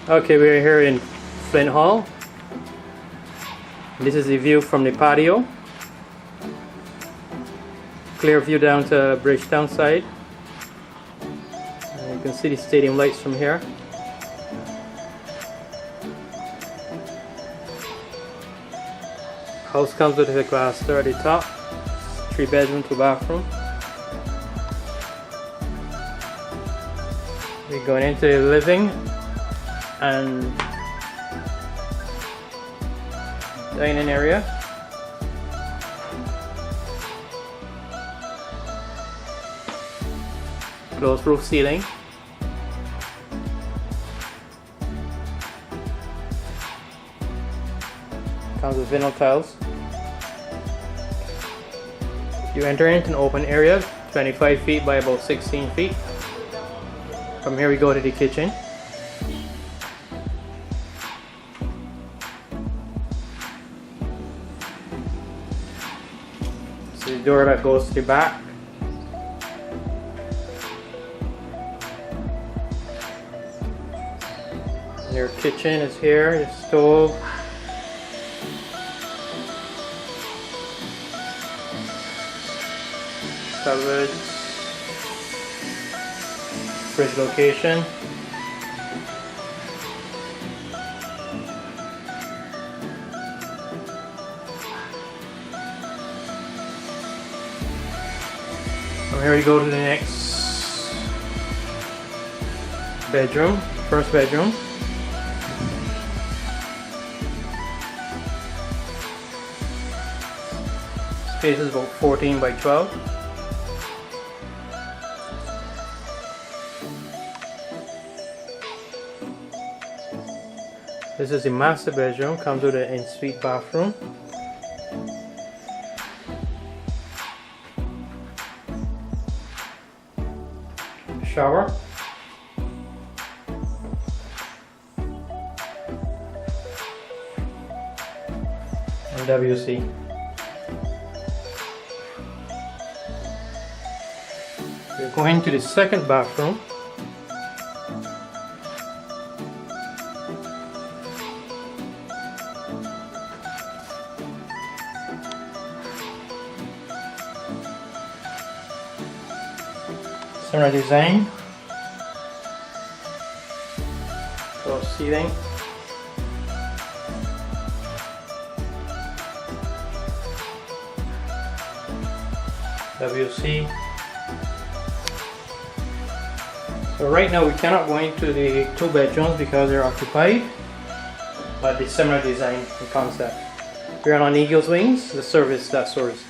Okay, we're here in Flint Hall. This is the view from the patio. Clear view down to Bridgetown side. You can see the stadium lights from here. House comes with a glass door at the top. 3 bedroom, 2 bathroom. We're going into the living and dining area. Closed roof ceiling. Comes with vinyl tiles. You enter into an open area, 25 feet by about 16 feet. From here we go to the kitchen. So the door that goes to the back. Your kitchen is here, your stove. Cupboards. Fridge location. From here we go to the next bedroom, first bedroom. Space is about 14 by 12. This is the master bedroom, comes with an ensuite bathroom. Shower. And WC. We're going to the second bathroom. Similar design. Closed ceiling. WC. So right now we cannot go into the 2 bedrooms because they're occupied, but the similar design and concept. We're on Eagle's Wings, the service that source.